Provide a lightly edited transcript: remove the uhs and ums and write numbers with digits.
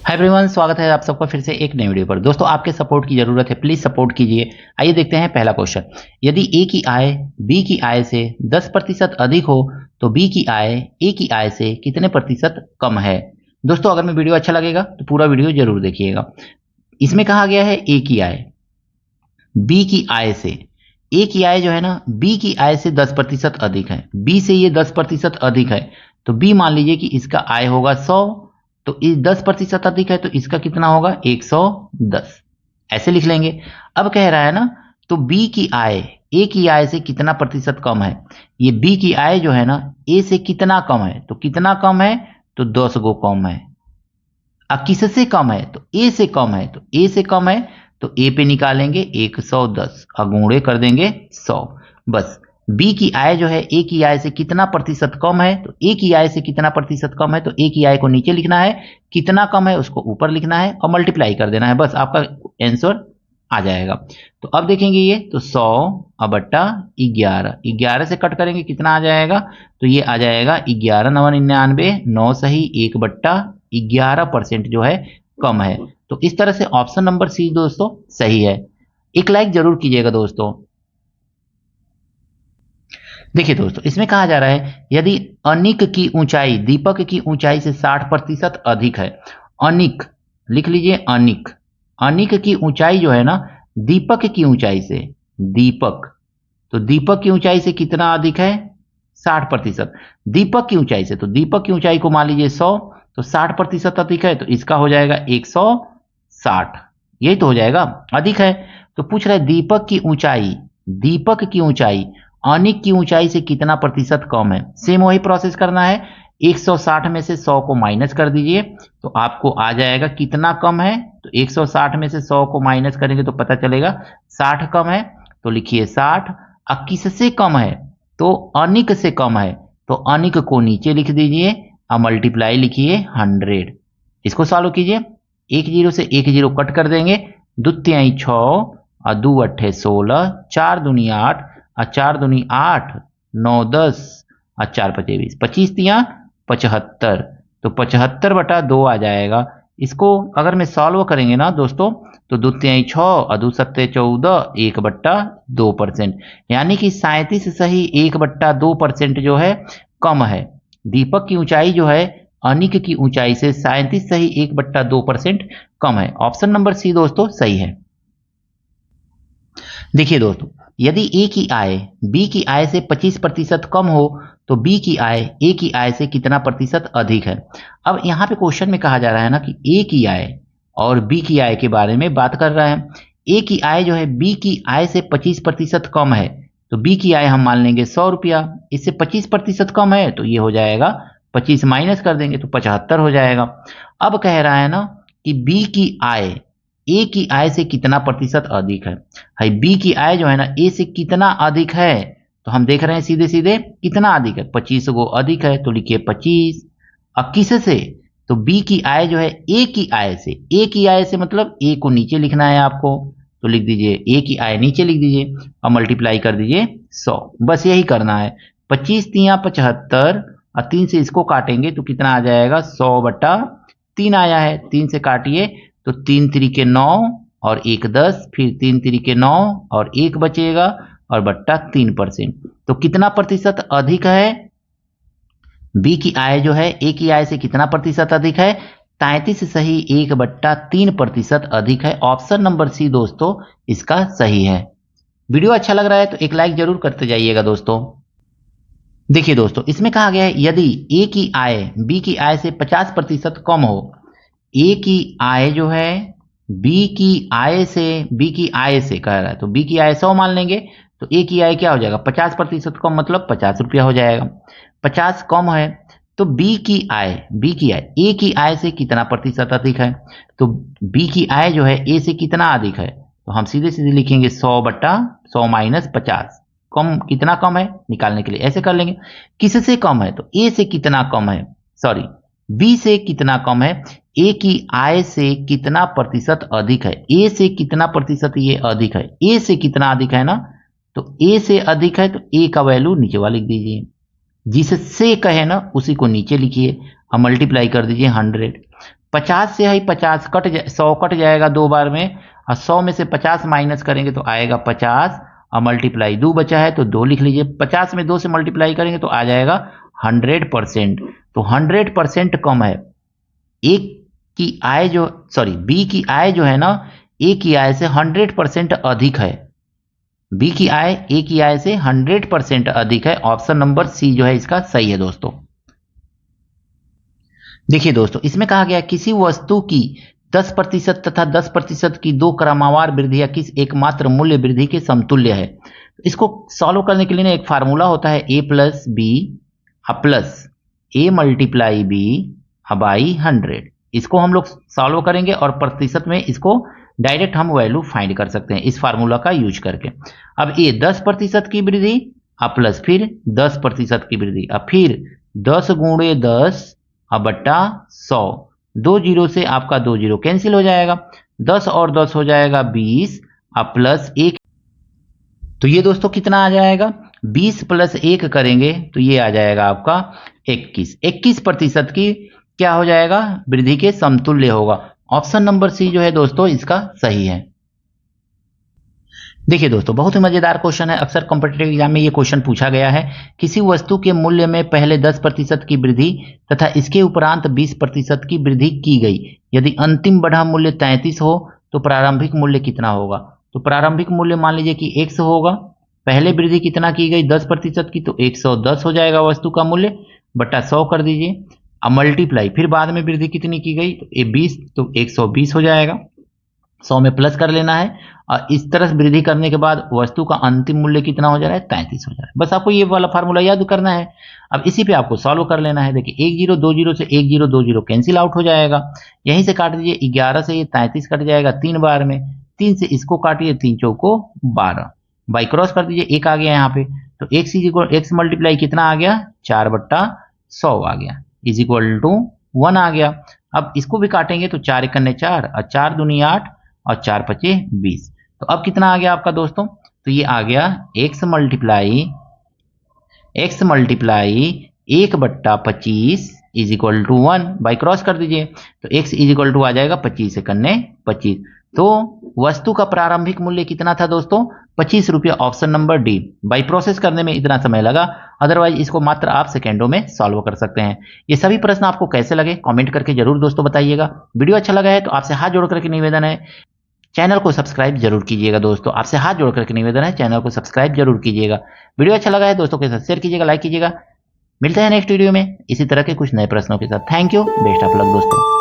Hi everyone, स्वागत है आप सबका फिर से एक नई वीडियो पर। दोस्तों, आपके सपोर्ट की जरूरत है, प्लीज सपोर्ट कीजिए। आइए देखते हैं पहला क्वेश्चन। यदि ए की आय बी की आय से 10% अधिक हो तो बी की आय ए की आय से कितने प्रतिशत कम है। दोस्तों, अगर मैं वीडियो अच्छा लगेगा तो पूरा वीडियो जरूर देखिएगा। इसमें कहा गया है ए की आय बी की आय से, ए की आय जो है ना बी की आय से 10% अधिक है, बी से ये 10% अधिक है, तो बी मान लीजिए कि इसका आय होगा 100, तो इस 10% अधिक है तो इसका कितना होगा 110, ऐसे लिख लेंगे। अब कह रहा है ना, तो बी की आय ए की आय से कितना प्रतिशत कम है। ये बी की आय जो है ना ए से कितना कम है, तो कितना कम है तो 10 गो कम है। अब किससे कम है तो ए से कम है, तो ए से कम है तो ए पे निकालेंगे 110 अगुणे कर देंगे 100। बस बी की आय जो है ए की आय से कितना प्रतिशत कम है, तो ए की आय से कितना प्रतिशत कम है, तो ए की आय को नीचे लिखना है, कितना कम है उसको ऊपर लिखना है और मल्टीप्लाई कर देना है, बस आपका आंसर आ जाएगा। तो अब देखेंगे ये तो 100 अब बट्टा 11, 11 से कट करेंगे कितना आ जाएगा, तो ये आ जाएगा 11 9 99, 9 सही 1 बट्टा 11% जो है कम है। तो इस तरह से ऑप्शन नंबर सी दोस्तों सही है। एक लाइक जरूर कीजिएगा दोस्तों। देखिए दोस्तों, इसमें कहा जा रहा है यदि अनिक की ऊंचाई दीपक की ऊंचाई से 60% अधिक है। अनिक लिख लीजिए, अनिक, अनिक की ऊंचाई जो है ना दीपक की ऊंचाई से, दीपक, तो दीपक की ऊंचाई से कितना अधिक है 60%। दीपक की ऊंचाई से, तो दीपक की ऊंचाई को मान लीजिए 100, तो 60% अधिक है तो इसका हो जाएगा 160, यही तो हो जाएगा, अधिक है। तो पूछ रहा है दीपक की ऊंचाई, दीपक की ऊंचाई अनिक की ऊंचाई से कितना प्रतिशत कम है। सेम वही प्रोसेस करना है, 160 में से 100 को माइनस कर दीजिए तो आपको आ जाएगा कितना कम है, तो 160 में से 100 को माइनस करेंगे तो पता चलेगा 60 कम है, तो लिखिए 60। अब किससे कम है, तो अनिक से कम है, तो अनिक को नीचे लिख दीजिए और मल्टीप्लाई लिखिए 100। इसको सॉल्व कीजिए, 1 0 से 1 0 कट कर देंगे, 2 तिहाई 6 और 2 अट्ठे 16, 4 दूनी 8 और 4 दूनी 8, 9 10 और 4 पचे 20, 25 तिया 75, तो 75 बटा 2 आ जाएगा। इसको अगर मैं सॉल्व करेंगे ना दोस्तों, तो 2 तिहाई 6 और 2 सत्ते 14, 1 बट्टा 2%, यानी कि 37 सही 1 बट्टा 2% जो है कम है। दीपक की ऊंचाई जो है अनिक की ऊंचाई से 37 सही 1 बट्टा 2% कम है। ऑप्शन नंबर सी दोस्तों सही है। देखिए दोस्तों, यदि ए की आय बी की आय से 25% कम हो तो बी की आय ए की आय से कितना प्रतिशत अधिक है। अब यहाँ पे क्वेश्चन में कहा जा रहा है ना कि ए की आय और बी की आय के बारे में बात कर रहा है। ए की आय जो है बी की आय से 25% कम है, तो बी की आय हम मान लेंगे 100 रुपया, इससे 25% कम है तो ये हो जाएगा 25 माइनस कर देंगे तो 75 हो जाएगा। अब कह रहा है ना कि बी की आय ए की आय से कितना प्रतिशत अधिक है। भाई बी की आय जो है ना ए से कितना अधिक है, तो हम देख रहे हैं सीधे सीधे कितना अधिक है, 25 गो अधिक है तो लिखिए 25। अब किससे, तो बी की आय जो है ए की आय से, ए की आय से मतलब ए को नीचे लिखना है आपको, तो लिख दीजिए ए की आय नीचे लिख दीजिए और मल्टीप्लाई कर दीजिए 100, बस यही करना है। 25 तिया 75 और 3 से इसको काटेंगे तो कितना आ जाएगा 100 बटा 3 आया है, 3 से काटिए तो 3 3 9 और 1 10, फिर 3 3 9 और 1 बचेगा और बट्टा 3%, तो कितना प्रतिशत अधिक है। बी की आय जो है ए की आय से कितना प्रतिशत अधिक है, 33 सही 1 बट्टा 3% अधिक है। ऑप्शन नंबर सी दोस्तों इसका सही है। वीडियो अच्छा लग रहा है तो एक लाइक जरूर करते जाइएगा दोस्तों। देखिए दोस्तों, इसमें कहा गया है यदि ए की आय बी की आय से 50% कम हो, ए की आय जो है बी की आय से कह रहा है, तो बी की आय 100 मान लेंगे, तो ए की आय क्या हो जाएगा 50% कम, मतलब 50 रुपया हो जाएगा। 50 कम है तो बी की आय ए की आय से कितना प्रतिशत अधिक है, तो बी की आय जो है ए से कितना अधिक है, तो हम सीधे सीधे लिखेंगे 100 बट्टा 100 माइनस 50, कम कितना कम है निकालने के लिए ऐसे कर लेंगे। किससे कम है, तो ए से कितना कम है, सॉरी बी से कितना कम है, ए की आय से कितना प्रतिशत अधिक है, ए से कितना प्रतिशत ये अधिक है, ए से कितना अधिक है ना, तो ए से अधिक है तो ए का वैल्यू नीचे वाला लिख दीजिए, जिससे कहे ना उसी को नीचे लिखिए और मल्टीप्लाई कर दीजिए 100। 50 से ही 50 कट 100 कट जाएगा 2 बार में, और 100 में से 50 माइनस करेंगे तो आएगा 50, और मल्टीप्लाई 2 बचा है तो 2 लिख लीजिए। 50 में 2 से मल्टीप्लाई करेंगे तो आ जाएगा 100%। तो 100% कम है। बी की आय जो है ना, ए की आय से 100% अधिक है। बी की आय ए की आय से 100% अधिक है। ऑप्शन नंबर सी जो है इसका सही है दोस्तों। देखिए दोस्तों, इसमें कहा गया किसी वस्तु की 10% तथा 10% की दो क्रमवार वृद्धि या किस एकमात्र मूल्य वृद्धि के समतुल्य है। इसको सॉल्व करने के लिए ना एक फार्मूला होता है A plus B plus A multiply B by 100। इसको हम लोग सॉल्व करेंगे और प्रतिशत में इसको डायरेक्ट हम वैल्यू फाइंड कर सकते हैं इस फार्मूला का यूज करके। अब ये 10% की वृद्धि प्लस फिर 10% की वृद्धि, अब फिर 10 गुणे 10 बट्टा 100। 2 जीरो से आपका 2 जीरो कैंसिल हो जाएगा, 10 और 10 हो जाएगा 20 प्लस 1। तो ये दोस्तों कितना आ जाएगा, 20 प्लस 1 करेंगे तो ये आ जाएगा आपका 21। 21% की क्या हो जाएगा, वृद्धि के समतुल्य होगा। ऑप्शन नंबर सी जो है दोस्तों इसका सही है। देखिए दोस्तों, बहुत ही मजेदार क्वेश्चन है। अक्सर कॉम्पिटिटिव एग्जाम में ये क्वेश्चन पूछा गया है। किसी वस्तु के मूल्य में पहले 10% की वृद्धि तथा इसके उपरांत 20% की वृद्धि की गई। यदि अंतिम बढ़ा मूल्य 33 हो तो प्रारंभिक मूल्य कितना होगा। तो प्रारंभिक मूल्य मान लीजिए कि 100 होगा। पहले वृद्धि कितना की गई, 10% की, तो 110 हो जाएगा वस्तु का मूल्य, बट्टा 100 कर दीजिए। अब मल्टीप्लाई, फिर बाद में वृद्धि कितनी की गई, तो 20, तो 120 हो जाएगा। 100 में प्लस कर लेना है, और इस तरह से वृद्धि करने के बाद वस्तु का अंतिम मूल्य कितना हो जा रहा है, 33 हो जा रहा है। बस आपको ये वाला फार्मूला याद करना है। अब इसी पे आपको सॉल्व कर लेना है। देखिए 1 जीरो 2 जीरो से 1 जीरो 2 जीरो कैंसिल आउट हो जाएगा। यहीं से काट दीजिए, 11 से ये 33 कट जाएगा 3 बार में, 3 से इसको काटिए, 3 चौको 12, बाई क्रॉस कर दीजिए, 1 आ गया यहाँ पे। तो x मल्टीप्लाई कितना आ गया, 4/100 आ गया, इज इक्वल टू 1 आ गया। अब इसको भी काटेंगे तो 4 एकन्ने 4 और 4 दूनी 8 और 4 पचे 20। तो अब कितना आ गया आपका दोस्तों, तो ये आ गया x multiply 1/25 is equal to 1, by cross कर दीजिए, तो x इज इक्वल टू आ जाएगा 25 एकन्ने 25। तो वस्तु का प्रारंभिक मूल्य कितना था दोस्तों, 25 रुपये। Option number D. By process करने में इतना समय लगा, अदरवाइज इसको मात्र आप सेकेंडों में सॉल्व कर सकते हैं। ये सभी प्रश्न आपको कैसे लगे कमेंट करके जरूर दोस्तों बताइएगा। वीडियो अच्छा लगा है तो आपसे हाथ जोड़ करके निवेदन है, चैनल को सब्सक्राइब जरूर कीजिएगा दोस्तों। आपसे हाथ जोड़ करके निवेदन है, चैनल को सब्सक्राइब जरूर कीजिएगा। वीडियो अच्छा लगा है दोस्तों के साथ शेयर कीजिएगा, लाइक कीजिएगा। मिलते हैं नेक्स्ट वीडियो में इसी तरह के कुछ नए प्रश्नों के साथ। Thank you, best of luck दोस्तों।